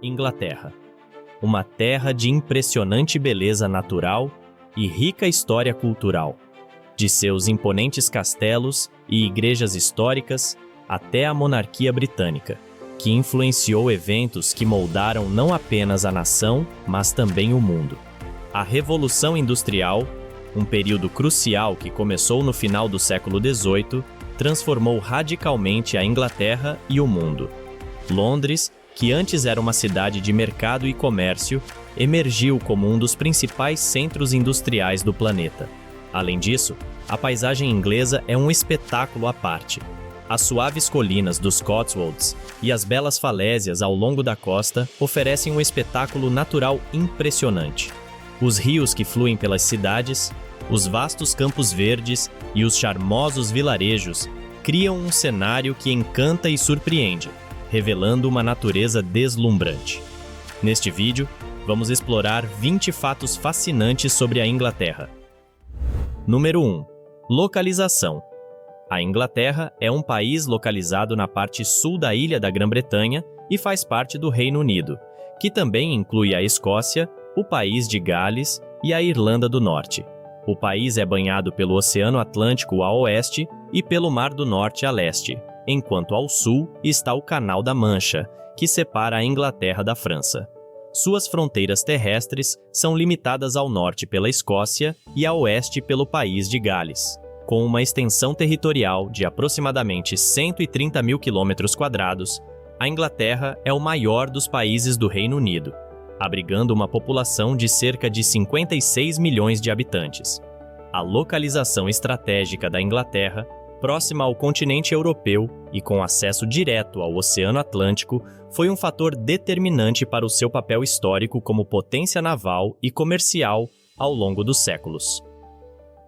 Inglaterra. Uma terra de impressionante beleza natural e rica história cultural, de seus imponentes castelos e igrejas históricas até a monarquia britânica, que influenciou eventos que moldaram não apenas a nação, mas também o mundo. A Revolução Industrial, um período crucial que começou no final do século XVIII, transformou radicalmente a Inglaterra e o mundo. Londres, que antes era uma cidade de mercado e comércio, emergiu como um dos principais centros industriais do planeta. Além disso, a paisagem inglesa é um espetáculo à parte. As suaves colinas dos Cotswolds e as belas falésias ao longo da costa oferecem um espetáculo natural impressionante. Os rios que fluem pelas cidades, os vastos campos verdes e os charmosos vilarejos criam um cenário que encanta e surpreende, revelando uma natureza deslumbrante. Neste vídeo, vamos explorar 20 fatos fascinantes sobre a Inglaterra. Número 1. Localização. A Inglaterra é um país localizado na parte sul da ilha da Grã-Bretanha e faz parte do Reino Unido, que também inclui a Escócia, o país de Gales e a Irlanda do Norte. O país é banhado pelo Oceano Atlântico a oeste e pelo Mar do Norte a leste, enquanto ao sul está o Canal da Mancha, que separa a Inglaterra da França. Suas fronteiras terrestres são limitadas ao norte pela Escócia e a oeste pelo país de Gales. Com uma extensão territorial de aproximadamente 130 mil quilômetros quadrados, a Inglaterra é o maior dos países do Reino Unido, abrigando uma população de cerca de 56 milhões de habitantes. A localização estratégica da Inglaterra, próxima ao continente europeu e com acesso direto ao Oceano Atlântico, foi um fator determinante para o seu papel histórico como potência naval e comercial ao longo dos séculos.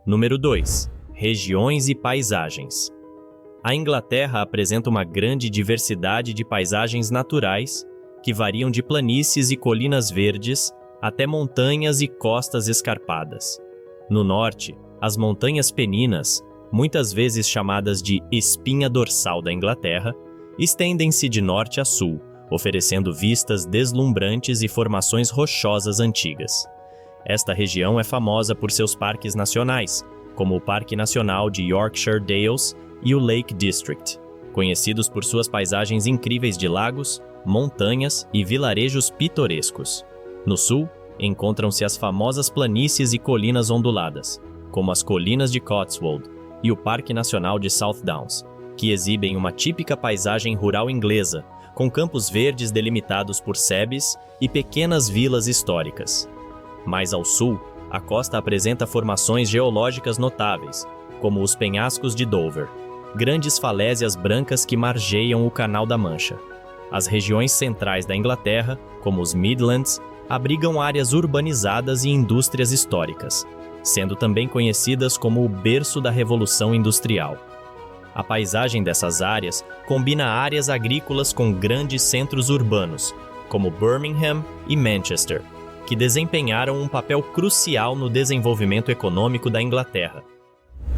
Número 2. Regiões e paisagens. A Inglaterra apresenta uma grande diversidade de paisagens naturais, que variam de planícies e colinas verdes até montanhas e costas escarpadas. No norte, as montanhas Peninas, muitas vezes chamadas de espinha dorsal da Inglaterra, estendem-se de norte a sul, oferecendo vistas deslumbrantes e formações rochosas antigas. Esta região é famosa por seus parques nacionais, como o Parque Nacional de Yorkshire Dales e o Lake District, conhecidos por suas paisagens incríveis de lagos, montanhas e vilarejos pitorescos. No sul, encontram-se as famosas planícies e colinas onduladas, como as Colinas de Cotswold e o Parque Nacional de South Downs, que exibem uma típica paisagem rural inglesa, com campos verdes delimitados por sebes e pequenas vilas históricas. Mais ao sul, a costa apresenta formações geológicas notáveis, como os penhascos de Dover, grandes falésias brancas que margeiam o Canal da Mancha. As regiões centrais da Inglaterra, como os Midlands, abrigam áreas urbanizadas e indústrias históricas, sendo também conhecidas como o berço da Revolução Industrial. A paisagem dessas áreas combina áreas agrícolas com grandes centros urbanos, como Birmingham e Manchester, que desempenharam um papel crucial no desenvolvimento econômico da Inglaterra.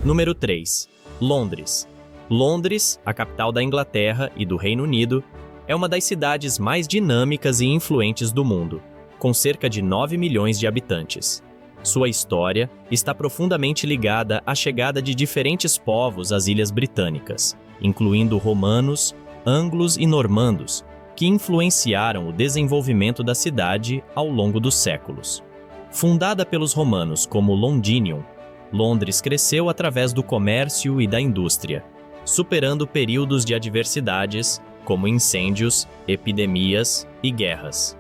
Número 3. Londres. Londres, a capital da Inglaterra e do Reino Unido, é uma das cidades mais dinâmicas e influentes do mundo, com cerca de 9 milhões de habitantes. Sua história está profundamente ligada à chegada de diferentes povos às Ilhas Britânicas, incluindo romanos, anglos e normandos, que influenciaram o desenvolvimento da cidade ao longo dos séculos. Fundada pelos romanos como Londinium, Londres cresceu através do comércio e da indústria, superando períodos de adversidades como incêndios, epidemias e guerras.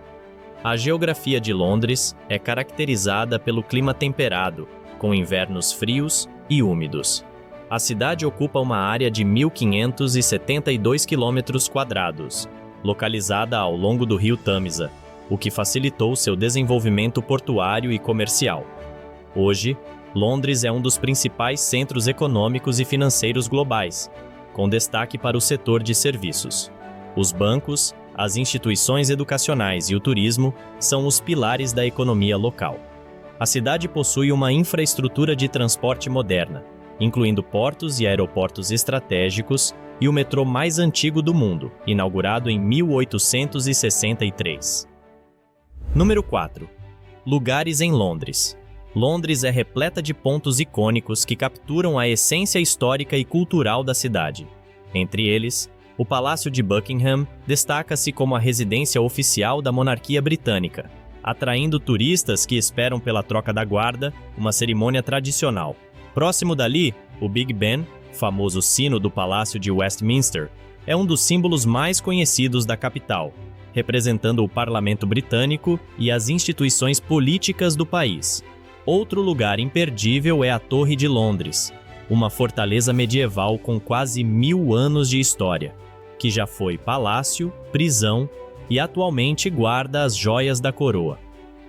A geografia de Londres é caracterizada pelo clima temperado, com invernos frios e úmidos. A cidade ocupa uma área de 1.572 km², localizada ao longo do rio Tâmisa, o que facilitou seu desenvolvimento portuário e comercial. Hoje, Londres é um dos principais centros econômicos e financeiros globais, com destaque para o setor de serviços. Os bancos, as instituições educacionais e o turismo são os pilares da economia local. A cidade possui uma infraestrutura de transporte moderna, incluindo portos e aeroportos estratégicos e o metrô mais antigo do mundo, inaugurado em 1863. Número 4. Lugares em Londres. Londres é repleta de pontos icônicos que capturam a essência histórica e cultural da cidade. Entre eles, o Palácio de Buckingham destaca-se como a residência oficial da monarquia britânica, atraindo turistas que esperam pela troca da guarda, uma cerimônia tradicional. Próximo dali, o Big Ben, famoso sino do Palácio de Westminster, é um dos símbolos mais conhecidos da capital, representando o parlamento britânico e as instituições políticas do país. Outro lugar imperdível é a Torre de Londres, uma fortaleza medieval com quase 1000 anos de história, que já foi palácio, prisão e atualmente guarda as joias da coroa.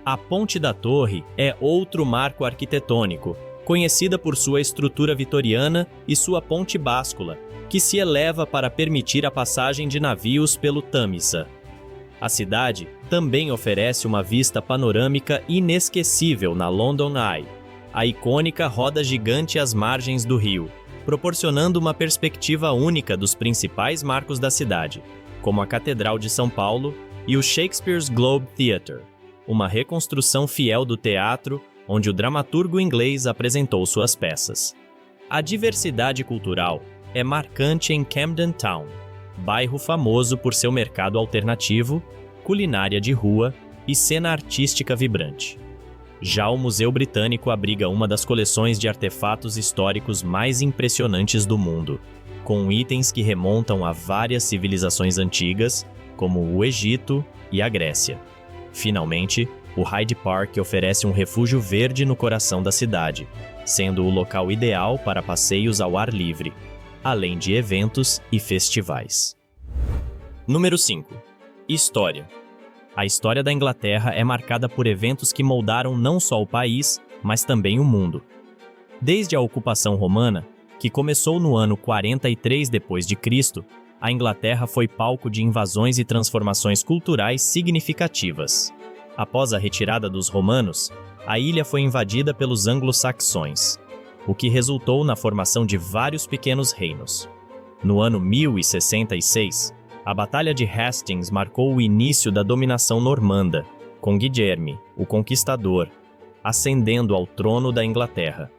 A Ponte da Torre é outro marco arquitetônico, conhecida por sua estrutura vitoriana e sua ponte báscula, que se eleva para permitir a passagem de navios pelo Tamisa. A cidade também oferece uma vista panorâmica inesquecível na London Eye, a icônica roda gigante às margens do rio, proporcionando uma perspectiva única dos principais marcos da cidade, como a Catedral de São Paulo e o Shakespeare's Globe Theatre, uma reconstrução fiel do teatro onde o dramaturgo inglês apresentou suas peças. A diversidade cultural é marcante em Camden Town, bairro famoso por seu mercado alternativo, culinária de rua e cena artística vibrante. Já o Museu Britânico abriga uma das coleções de artefatos históricos mais impressionantes do mundo, com itens que remontam a várias civilizações antigas, como o Egito e a Grécia. Finalmente, o Hyde Park oferece um refúgio verde no coração da cidade, sendo o local ideal para passeios ao ar livre, além de eventos e festivais. Número 5. História. A história da Inglaterra é marcada por eventos que moldaram não só o país, mas também o mundo. Desde a ocupação romana, que começou no ano 43 d.C., a Inglaterra foi palco de invasões e transformações culturais significativas. Após a retirada dos romanos, a ilha foi invadida pelos anglo-saxões, o que resultou na formação de vários pequenos reinos. No ano 1066, a Batalha de Hastings marcou o início da dominação normanda, com Guilherme, o Conquistador, ascendendo ao trono da Inglaterra.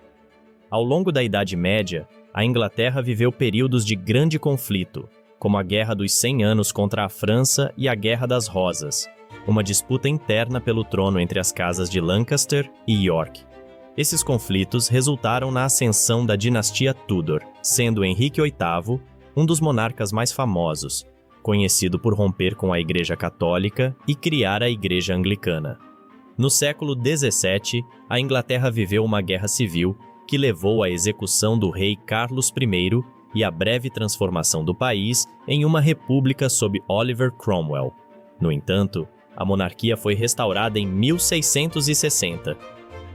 Ao longo da Idade Média, a Inglaterra viveu períodos de grande conflito, como a Guerra dos 100 Anos contra a França e a Guerra das Rosas, uma disputa interna pelo trono entre as casas de Lancaster e York. Esses conflitos resultaram na ascensão da dinastia Tudor, sendo Henrique VIII um dos monarcas mais famosos, conhecido por romper com a Igreja Católica e criar a Igreja Anglicana. No século XVII, a Inglaterra viveu uma guerra civil que levou à execução do rei Carlos I e à breve transformação do país em uma república sob Oliver Cromwell. No entanto, a monarquia foi restaurada em 1660.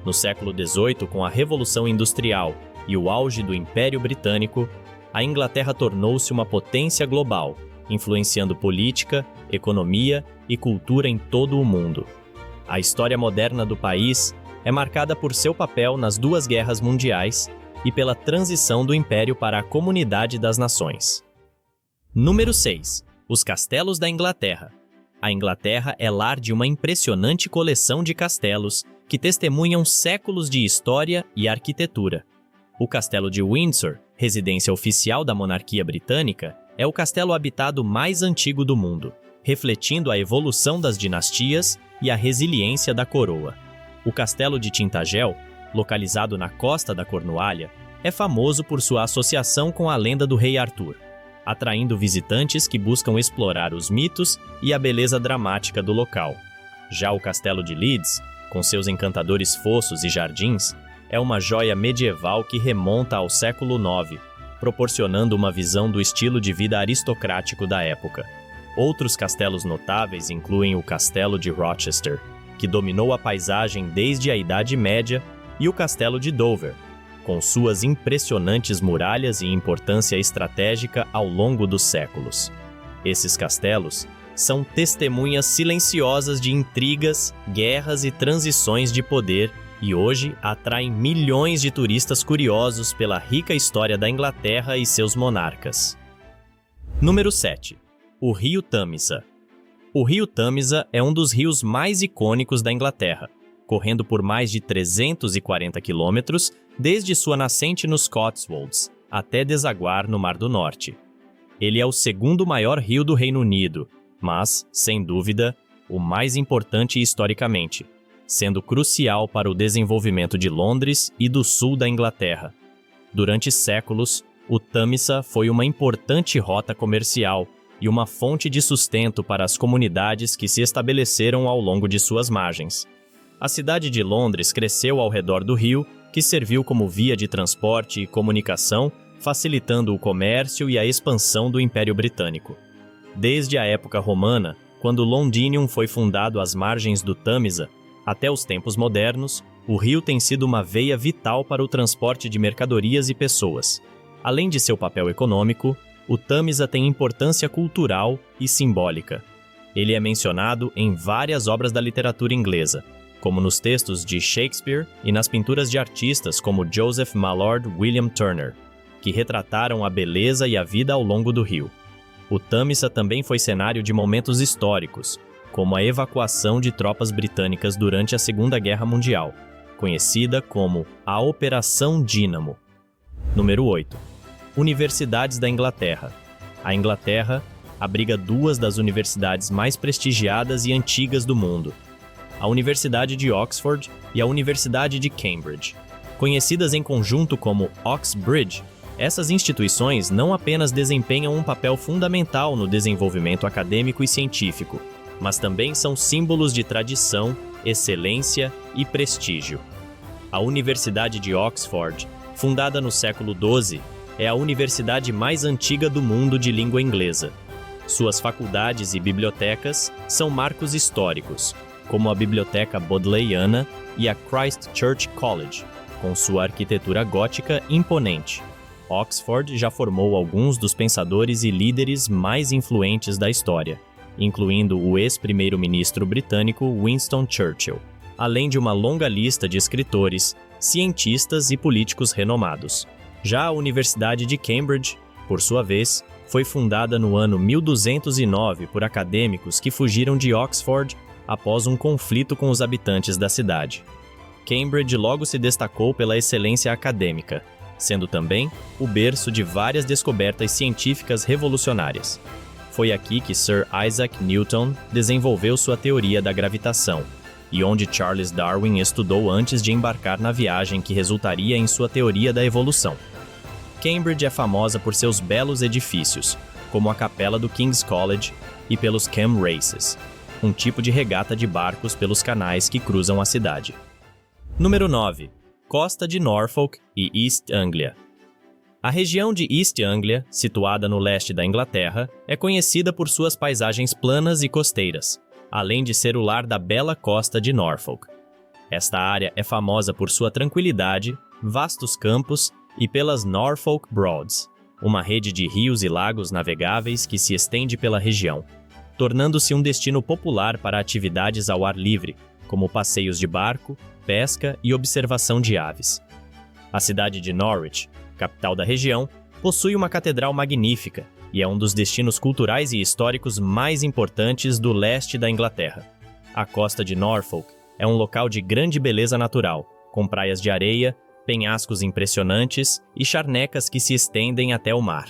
No século XVIII, com a Revolução Industrial e o auge do Império Britânico, a Inglaterra tornou-se uma potência global, influenciando política, economia e cultura em todo o mundo. A história moderna do país é marcada por seu papel nas duas guerras mundiais e pela transição do Império para a Comunidade das Nações. Número 6. Os Castelos da Inglaterra. A Inglaterra é lar de uma impressionante coleção de castelos que testemunham séculos de história e arquitetura. O Castelo de Windsor, residência oficial da monarquia britânica, é o castelo habitado mais antigo do mundo, refletindo a evolução das dinastias e a resiliência da coroa. O Castelo de Tintagel, localizado na costa da Cornualha, é famoso por sua associação com a lenda do rei Arthur, atraindo visitantes que buscam explorar os mitos e a beleza dramática do local. Já o Castelo de Leeds, com seus encantadores fossos e jardins, é uma joia medieval que remonta ao século IX, proporcionando uma visão do estilo de vida aristocrático da época. Outros castelos notáveis incluem o Castelo de Rochester, que dominou a paisagem desde a Idade Média, e o Castelo de Dover, com suas impressionantes muralhas e importância estratégica ao longo dos séculos. Esses castelos são testemunhas silenciosas de intrigas, guerras e transições de poder e hoje atraem milhões de turistas curiosos pela rica história da Inglaterra e seus monarcas. Número 7. O Rio Tamisa. O rio Tâmisa é um dos rios mais icônicos da Inglaterra, correndo por mais de 340 quilômetros desde sua nascente nos Cotswolds até desaguar no Mar do Norte. Ele é o segundo maior rio do Reino Unido, mas, sem dúvida, o mais importante historicamente, sendo crucial para o desenvolvimento de Londres e do sul da Inglaterra. Durante séculos, o Tâmisa foi uma importante rota comercial e uma fonte de sustento para as comunidades que se estabeleceram ao longo de suas margens. A cidade de Londres cresceu ao redor do rio, que serviu como via de transporte e comunicação, facilitando o comércio e a expansão do Império Britânico. Desde a época romana, quando Londinium foi fundado às margens do Tâmisa, até os tempos modernos, o rio tem sido uma veia vital para o transporte de mercadorias e pessoas. Além de seu papel econômico, o Tâmisa tem importância cultural e simbólica. Ele é mencionado em várias obras da literatura inglesa, como nos textos de Shakespeare e nas pinturas de artistas como Joseph Mallord William Turner, que retrataram a beleza e a vida ao longo do rio. O Tâmisa também foi cenário de momentos históricos, como a evacuação de tropas britânicas durante a Segunda Guerra Mundial, conhecida como a Operação Dínamo. Número 8. Universidades da Inglaterra. A Inglaterra abriga duas das universidades mais prestigiadas e antigas do mundo, a Universidade de Oxford e a Universidade de Cambridge. Conhecidas em conjunto como Oxbridge, essas instituições não apenas desempenham um papel fundamental no desenvolvimento acadêmico e científico, mas também são símbolos de tradição, excelência e prestígio. A Universidade de Oxford, fundada no século XII, é a universidade mais antiga do mundo de língua inglesa. Suas faculdades e bibliotecas são marcos históricos, como a Biblioteca Bodleiana e a Christ Church College, com sua arquitetura gótica imponente. Oxford já formou alguns dos pensadores e líderes mais influentes da história, incluindo o ex-primeiro-ministro britânico Winston Churchill, além de uma longa lista de escritores, cientistas e políticos renomados. Já a Universidade de Cambridge, por sua vez, foi fundada no ano 1209 por acadêmicos que fugiram de Oxford após um conflito com os habitantes da cidade. Cambridge logo se destacou pela excelência acadêmica, sendo também o berço de várias descobertas científicas revolucionárias. Foi aqui que Sir Isaac Newton desenvolveu sua teoria da gravitação, e onde Charles Darwin estudou antes de embarcar na viagem que resultaria em sua teoria da evolução. Cambridge é famosa por seus belos edifícios, como a capela do King's College, e pelos Cam Races, um tipo de regata de barcos pelos canais que cruzam a cidade. Número 9. Costa de Norfolk e East Anglia. A região de East Anglia, situada no leste da Inglaterra, é conhecida por suas paisagens planas e costeiras, além de ser o lar da bela costa de Norfolk. Esta área é famosa por sua tranquilidade, vastos campos e pelas Norfolk Broads, uma rede de rios e lagos navegáveis que se estende pela região, tornando-se um destino popular para atividades ao ar livre, como passeios de barco, pesca e observação de aves. A cidade de Norwich, capital da região, possui uma catedral magnífica e é um dos destinos culturais e históricos mais importantes do leste da Inglaterra. A costa de Norfolk é um local de grande beleza natural, com praias de areia, penhascos impressionantes e charnecas que se estendem até o mar.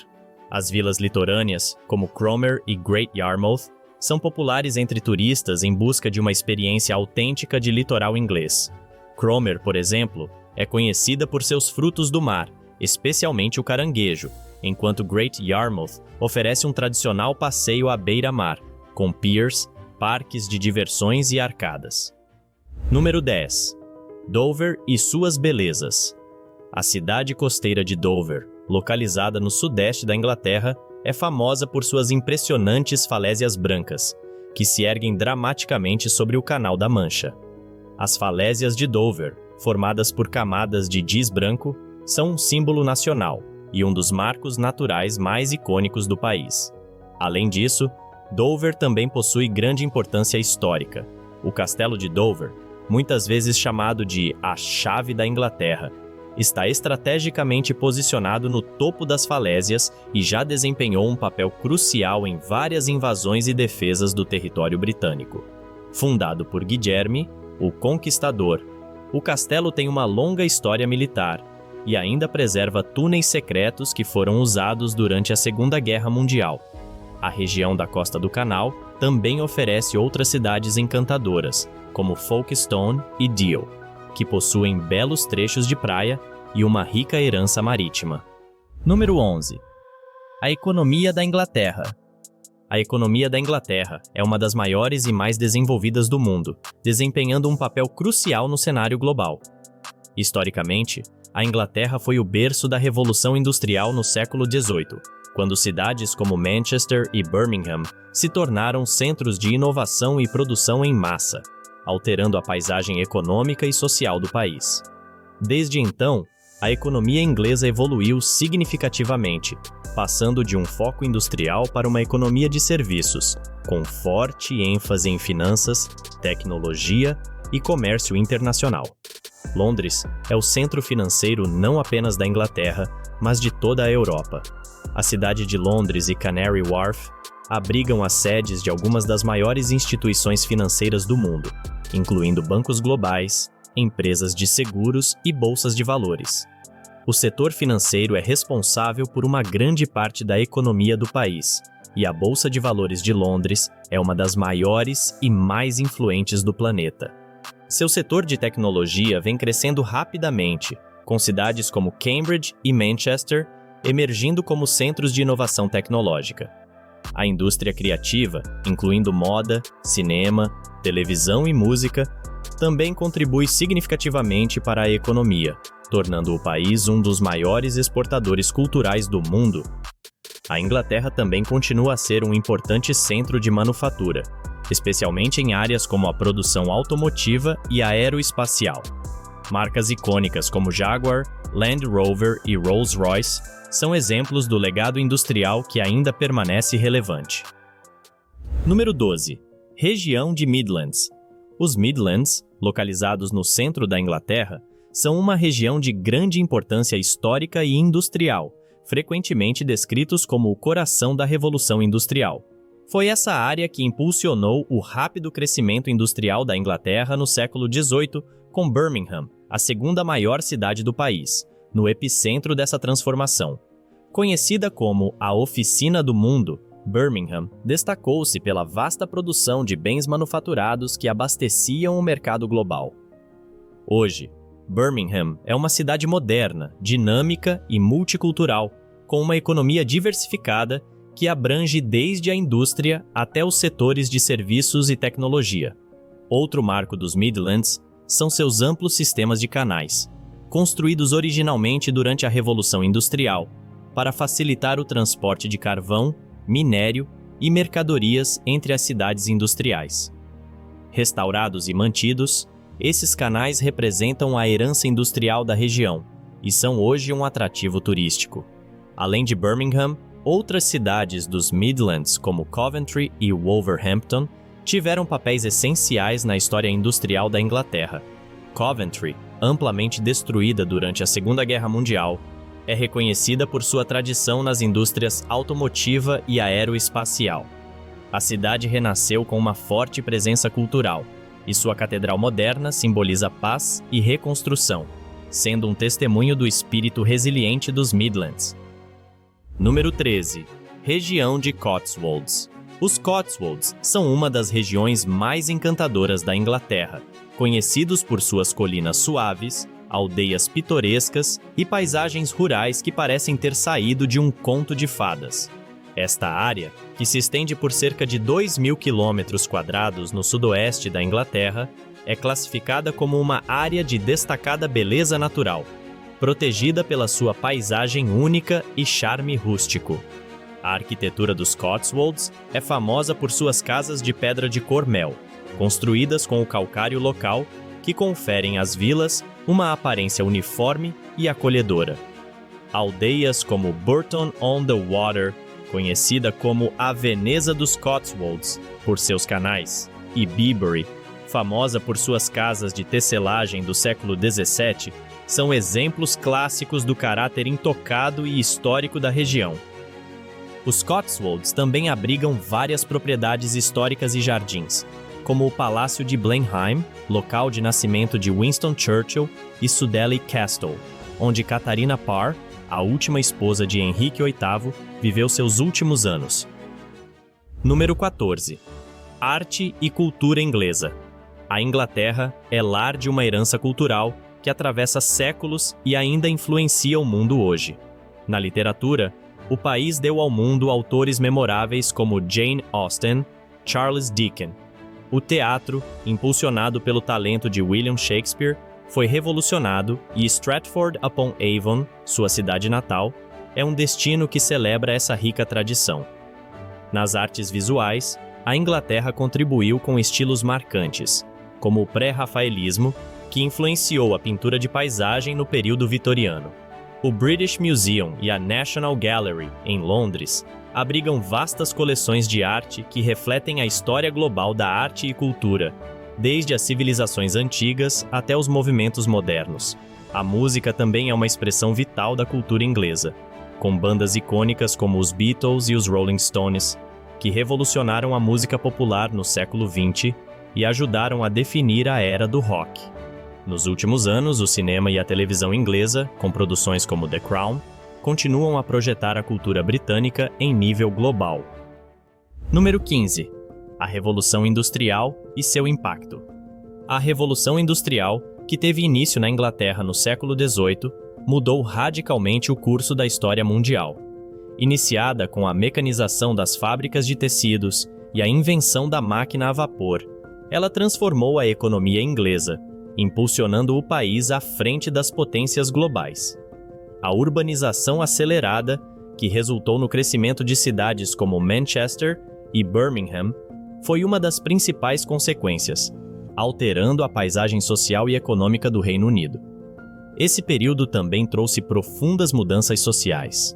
As vilas litorâneas, como Cromer e Great Yarmouth, são populares entre turistas em busca de uma experiência autêntica de litoral inglês. Cromer, por exemplo, é conhecida por seus frutos do mar, especialmente o caranguejo, enquanto Great Yarmouth oferece um tradicional passeio à beira-mar, com piers, parques de diversões e arcadas. Número 10. Dover e suas belezas. A cidade costeira de Dover, localizada no sudeste da Inglaterra, é famosa por suas impressionantes falésias brancas, que se erguem dramaticamente sobre o Canal da Mancha. As falésias de Dover, formadas por camadas de giz branco, são um símbolo nacional e um dos marcos naturais mais icônicos do país. Além disso, Dover também possui grande importância histórica. O Castelo de Dover, muitas vezes chamado de a Chave da Inglaterra, está estrategicamente posicionado no topo das falésias e já desempenhou um papel crucial em várias invasões e defesas do território britânico. Fundado por Guilherme, o Conquistador, o castelo tem uma longa história militar e ainda preserva túneis secretos que foram usados durante a Segunda Guerra Mundial. A região da Costa do Canal também oferece outras cidades encantadoras, como Folkestone e Deal, que possuem belos trechos de praia e uma rica herança marítima. Número 11. A economia da Inglaterra. A economia da Inglaterra é uma das maiores e mais desenvolvidas do mundo, desempenhando um papel crucial no cenário global. Historicamente, a Inglaterra foi o berço da Revolução Industrial no século XVIII, quando cidades como Manchester e Birmingham se tornaram centros de inovação e produção em massa, alterando a paisagem econômica e social do país. Desde então, a economia inglesa evoluiu significativamente, passando de um foco industrial para uma economia de serviços, com forte ênfase em finanças, tecnologia e comércio internacional. Londres é o centro financeiro não apenas da Inglaterra, mas de toda a Europa. A cidade de Londres e Canary Wharf abrigam as sedes de algumas das maiores instituições financeiras do mundo, incluindo bancos globais, empresas de seguros e bolsas de valores. O setor financeiro é responsável por uma grande parte da economia do país, e a Bolsa de Valores de Londres é uma das maiores e mais influentes do planeta. Seu setor de tecnologia vem crescendo rapidamente, com cidades como Cambridge e Manchester emergindo como centros de inovação tecnológica. A indústria criativa, incluindo moda, cinema, televisão e música, também contribui significativamente para a economia, tornando o país um dos maiores exportadores culturais do mundo. A Inglaterra também continua a ser um importante centro de manufatura, especialmente em áreas como a produção automotiva e aeroespacial. Marcas icônicas como Jaguar, Land Rover e Rolls-Royce são exemplos do legado industrial que ainda permanece relevante. Número 12. Região de Midlands. Os Midlands, localizados no centro da Inglaterra, são uma região de grande importância histórica e industrial, frequentemente descritos como o coração da Revolução Industrial. Foi essa área que impulsionou o rápido crescimento industrial da Inglaterra no século XVIII, com Birmingham, a segunda maior cidade do país, no epicentro dessa transformação. Conhecida como a Oficina do Mundo, Birmingham destacou-se pela vasta produção de bens manufaturados que abasteciam o mercado global. Hoje, Birmingham é uma cidade moderna, dinâmica e multicultural, com uma economia diversificada que abrange desde a indústria até os setores de serviços e tecnologia. Outro marco dos Midlands são seus amplos sistemas de canais, construídos originalmente durante a Revolução Industrial, para facilitar o transporte de carvão, minério e mercadorias entre as cidades industriais. Restaurados e mantidos, esses canais representam a herança industrial da região e são hoje um atrativo turístico. Além de Birmingham, outras cidades dos Midlands, como Coventry e Wolverhampton, tiveram papéis essenciais na história industrial da Inglaterra. Coventry, amplamente destruída durante a Segunda Guerra Mundial, é reconhecida por sua tradição nas indústrias automotiva e aeroespacial. A cidade renasceu com uma forte presença cultural, e sua catedral moderna simboliza paz e reconstrução, sendo um testemunho do espírito resiliente dos Midlands. Número 13. Região de Cotswolds. Os Cotswolds são uma das regiões mais encantadoras da Inglaterra, conhecidos por suas colinas suaves, aldeias pitorescas e paisagens rurais que parecem ter saído de um conto de fadas. Esta área, que se estende por cerca de 2.000 km² no sudoeste da Inglaterra, é classificada como uma área de destacada beleza natural, protegida pela sua paisagem única e charme rústico. A arquitetura dos Cotswolds é famosa por suas casas de pedra de cor mel, construídas com o calcário local, que conferem às vilas uma aparência uniforme e acolhedora. Aldeias como Burton-on-the-Water, conhecida como a Veneza dos Cotswolds por seus canais, e Bibury, famosa por suas casas de tecelagem do século XVII, são exemplos clássicos do caráter intocado e histórico da região. Os Cotswolds também abrigam várias propriedades históricas e jardins, como o Palácio de Blenheim, local de nascimento de Winston Churchill, e Sudeley Castle, onde Catarina Parr, a última esposa de Henrique VIII, viveu seus últimos anos. Número 14. Arte e cultura inglesa. A Inglaterra é lar de uma herança cultural que atravessa séculos e ainda influencia o mundo hoje. Na literatura, o país deu ao mundo autores memoráveis como Jane Austen, Charles Dickens. O teatro, impulsionado pelo talento de William Shakespeare, foi revolucionado e Stratford-upon-Avon, sua cidade natal, é um destino que celebra essa rica tradição. Nas artes visuais, a Inglaterra contribuiu com estilos marcantes, como o pré-rafaelismo, que influenciou a pintura de paisagem no período vitoriano. O British Museum e a National Gallery, em Londres, abrigam vastas coleções de arte que refletem a história global da arte e cultura, desde as civilizações antigas até os movimentos modernos. A música também é uma expressão vital da cultura inglesa, com bandas icônicas como os Beatles e os Rolling Stones, que revolucionaram a música popular no século XX e ajudaram a definir a era do rock. Nos últimos anos, o cinema e a televisão inglesa, com produções como The Crown, continuam a projetar a cultura britânica em nível global. Número 15. A Revolução Industrial e seu impacto. A Revolução Industrial, que teve início na Inglaterra no século XVIII, mudou radicalmente o curso da história mundial. Iniciada com a mecanização das fábricas de tecidos e a invenção da máquina a vapor, ela transformou a economia inglesa, impulsionando o país à frente das potências globais. A urbanização acelerada, que resultou no crescimento de cidades como Manchester e Birmingham, foi uma das principais consequências, alterando a paisagem social e econômica do Reino Unido. Esse período também trouxe profundas mudanças sociais.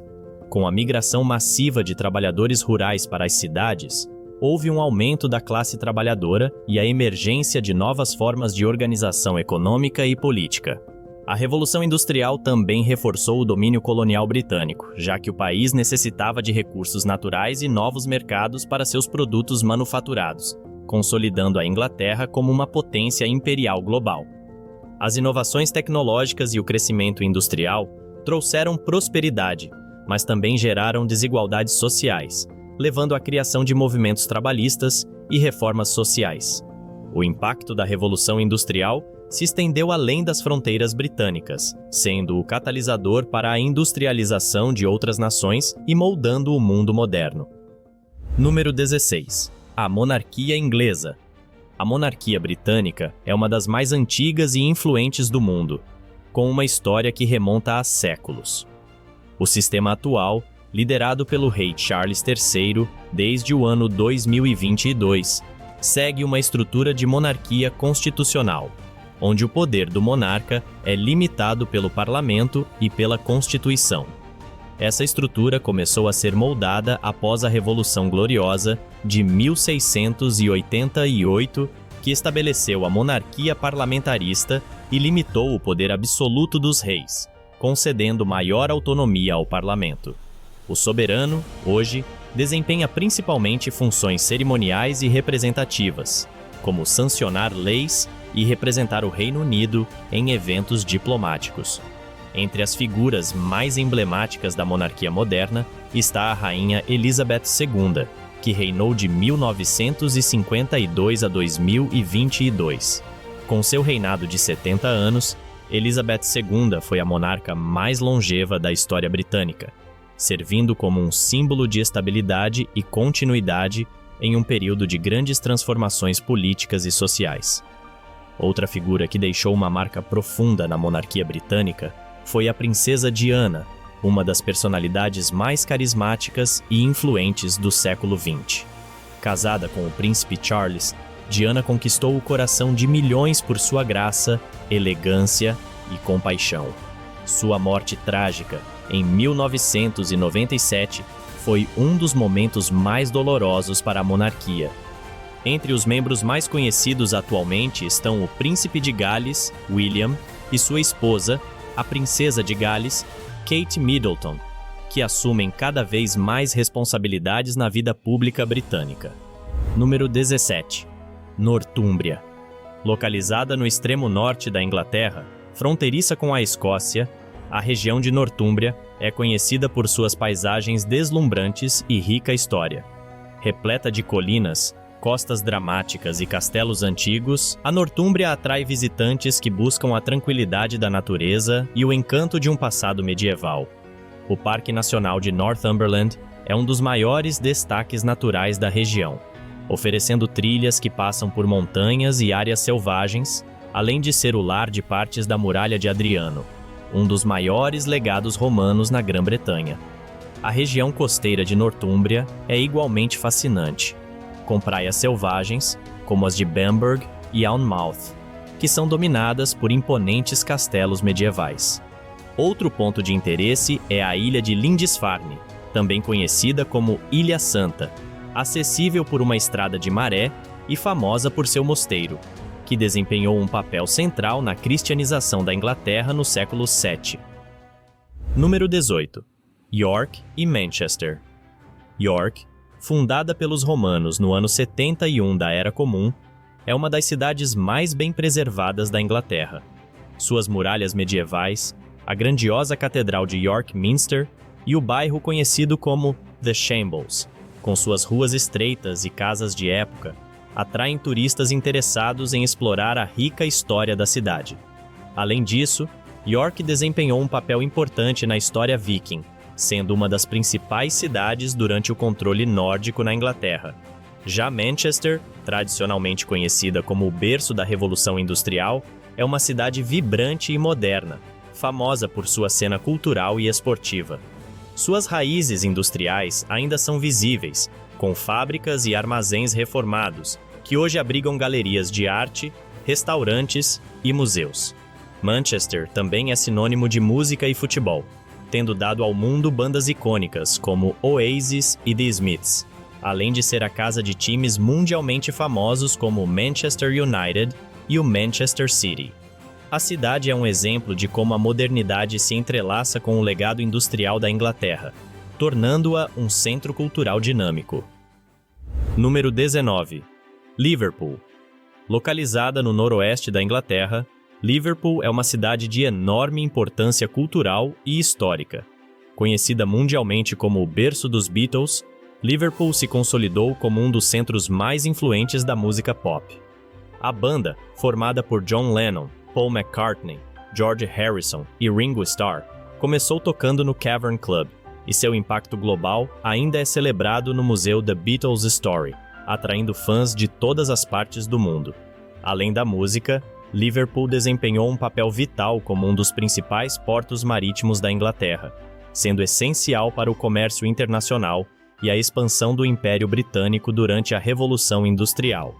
Com a migração massiva de trabalhadores rurais para as cidades, houve um aumento da classe trabalhadora e a emergência de novas formas de organização econômica e política. A Revolução Industrial também reforçou o domínio colonial britânico, já que o país necessitava de recursos naturais e novos mercados para seus produtos manufaturados, consolidando a Inglaterra como uma potência imperial global. As inovações tecnológicas e o crescimento industrial trouxeram prosperidade, mas também geraram desigualdades sociais, levando à criação de movimentos trabalhistas e reformas sociais. O impacto da Revolução Industrial se estendeu além das fronteiras britânicas, sendo o catalisador para a industrialização de outras nações e moldando o mundo moderno. Número 16. A monarquia inglesa. A monarquia britânica é uma das mais antigas e influentes do mundo, com uma história que remonta a séculos. O sistema atual, liderado pelo rei Charles III desde o ano 2022, segue uma estrutura de monarquia constitucional, onde o poder do monarca é limitado pelo parlamento e pela Constituição. Essa estrutura começou a ser moldada após a Revolução Gloriosa de 1688, que estabeleceu a monarquia parlamentarista e limitou o poder absoluto dos reis, concedendo maior autonomia ao parlamento. O soberano, hoje, desempenha principalmente funções cerimoniais e representativas, como sancionar leis e representar o Reino Unido em eventos diplomáticos. Entre as figuras mais emblemáticas da monarquia moderna está a rainha Elizabeth II, que reinou de 1952 a 2022. Com seu reinado de 70 anos, Elizabeth II foi a monarca mais longeva da história britânica, servindo como um símbolo de estabilidade e continuidade em um período de grandes transformações políticas e sociais. Outra figura que deixou uma marca profunda na monarquia britânica foi a princesa Diana, uma das personalidades mais carismáticas e influentes do século XX. Casada com o príncipe Charles, Diana conquistou o coração de milhões por sua graça, elegância e compaixão. Sua morte trágica, em 1997, foi um dos momentos mais dolorosos para a monarquia. Entre os membros mais conhecidos atualmente estão o príncipe de Gales, William, e sua esposa, a princesa de Gales, Kate Middleton, que assumem cada vez mais responsabilidades na vida pública britânica. Número 17. Nortúmbria. Localizada no extremo norte da Inglaterra, fronteiriça com a Escócia, a região de Nortúmbria é conhecida por suas paisagens deslumbrantes e rica história. Repleta de colinas, costas dramáticas e castelos antigos, a Nortúmbria atrai visitantes que buscam a tranquilidade da natureza e o encanto de um passado medieval. O Parque Nacional de Northumberland é um dos maiores destaques naturais da região, oferecendo trilhas que passam por montanhas e áreas selvagens, além de ser o lar de partes da Muralha de Adriano, um dos maiores legados romanos na Grã-Bretanha. A região costeira de Nortúmbria é igualmente fascinante, com praias selvagens, como as de Bamburgh e Alnmouth, que são dominadas por imponentes castelos medievais. Outro ponto de interesse é a ilha de Lindisfarne, também conhecida como Ilha Santa, acessível por uma estrada de maré e famosa por seu mosteiro, que desempenhou um papel central na cristianização da Inglaterra no século VII. Número 18. York e Manchester. York, fundada pelos romanos no ano 71 da Era Comum, é uma das cidades mais bem preservadas da Inglaterra. Suas muralhas medievais, a grandiosa Catedral de York Minster e o bairro conhecido como The Shambles, com suas ruas estreitas e casas de época, atraem turistas interessados em explorar a rica história da cidade. Além disso, York desempenhou um papel importante na história viking, sendo uma das principais cidades durante o controle nórdico na Inglaterra. Já Manchester, tradicionalmente conhecida como o berço da Revolução Industrial, é uma cidade vibrante e moderna, famosa por sua cena cultural e esportiva. Suas raízes industriais ainda são visíveis, com fábricas e armazéns reformados, que hoje abrigam galerias de arte, restaurantes e museus. Manchester também é sinônimo de música e futebol, tendo dado ao mundo bandas icônicas como Oasis e The Smiths, além de ser a casa de times mundialmente famosos como o Manchester United e o Manchester City. A cidade é um exemplo de como a modernidade se entrelaça com o legado industrial da Inglaterra, tornando-a um centro cultural dinâmico. Número 19. Liverpool. Localizada no noroeste da Inglaterra, Liverpool é uma cidade de enorme importância cultural e histórica. Conhecida mundialmente como o berço dos Beatles, Liverpool se consolidou como um dos centros mais influentes da música pop. A banda, formada por John Lennon, Paul McCartney, George Harrison e Ringo Starr, começou tocando no Cavern Club, e seu impacto global ainda é celebrado no museu The Beatles Story, atraindo fãs de todas as partes do mundo. Além da música, Liverpool desempenhou um papel vital como um dos principais portos marítimos da Inglaterra, sendo essencial para o comércio internacional e a expansão do Império Britânico durante a Revolução Industrial.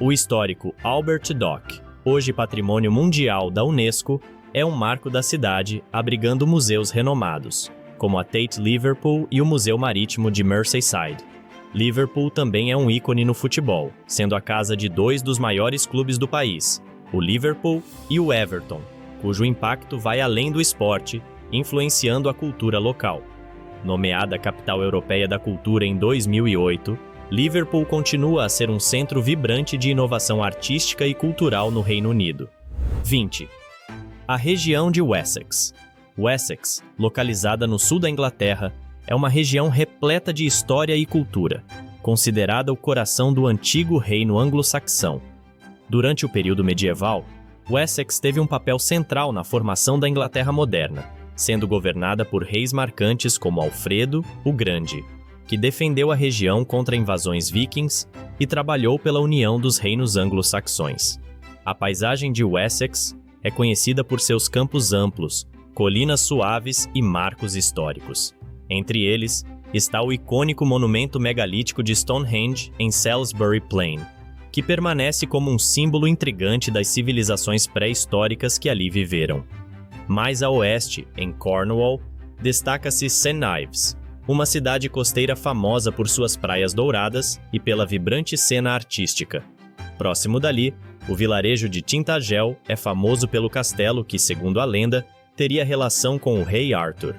O histórico Albert Dock, hoje Patrimônio Mundial da Unesco, é um marco da cidade, abrigando museus renomados, como a Tate Liverpool e o Museu Marítimo de Merseyside. Liverpool também é um ícone no futebol, sendo a casa de dois dos maiores clubes do país, o Liverpool e o Everton, cujo impacto vai além do esporte, influenciando a cultura local. Nomeada Capital Europeia da Cultura em 2008, Liverpool continua a ser um centro vibrante de inovação artística e cultural no Reino Unido. 20. A região de Wessex. Wessex, localizada no sul da Inglaterra, é uma região repleta de história e cultura, considerada o coração do antigo reino anglo-saxão. Durante o período medieval, Wessex teve um papel central na formação da Inglaterra moderna, sendo governada por reis marcantes como Alfredo o Grande, que defendeu a região contra invasões vikings e trabalhou pela união dos reinos anglo-saxões. A paisagem de Wessex é conhecida por seus campos amplos, colinas suaves e marcos históricos. Entre eles, está o icônico monumento megalítico de Stonehenge em Salisbury Plain, que permanece como um símbolo intrigante das civilizações pré-históricas que ali viveram. Mais a oeste, em Cornwall, destaca-se St. Ives, uma cidade costeira famosa por suas praias douradas e pela vibrante cena artística. Próximo dali, o vilarejo de Tintagel é famoso pelo castelo que, segundo a lenda, teria relação com o Rei Arthur.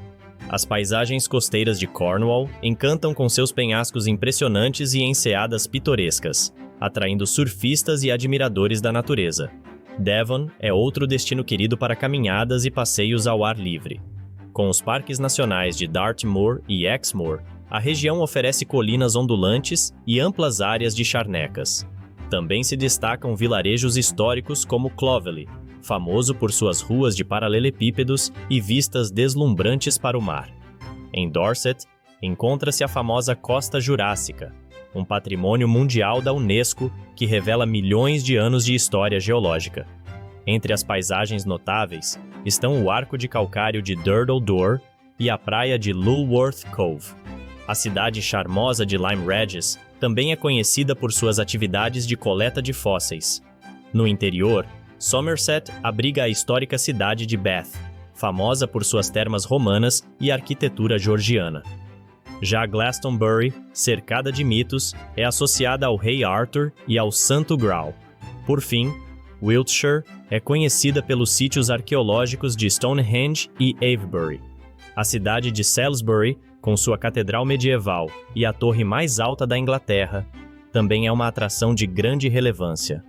As paisagens costeiras de Cornwall encantam com seus penhascos impressionantes e enseadas pitorescas, atraindo surfistas e admiradores da natureza. Devon é outro destino querido para caminhadas e passeios ao ar livre. Com os parques nacionais de Dartmoor e Exmoor, a região oferece colinas ondulantes e amplas áreas de charnecas. Também se destacam vilarejos históricos como Clovelly, famoso por suas ruas de paralelepípedos e vistas deslumbrantes para o mar. Em Dorset, encontra-se a famosa Costa Jurássica, um patrimônio mundial da Unesco que revela milhões de anos de história geológica. Entre as paisagens notáveis estão o Arco de Calcário de Durdle Door e a praia de Lulworth Cove. A cidade charmosa de Lyme Regis também é conhecida por suas atividades de coleta de fósseis. No interior, Somerset abriga a histórica cidade de Bath, famosa por suas termas romanas e arquitetura georgiana. Já Glastonbury, cercada de mitos, é associada ao Rei Arthur e ao Santo Graal. Por fim, Wiltshire é conhecida pelos sítios arqueológicos de Stonehenge e Avebury. A cidade de Salisbury, com sua catedral medieval e a torre mais alta da Inglaterra, também é uma atração de grande relevância.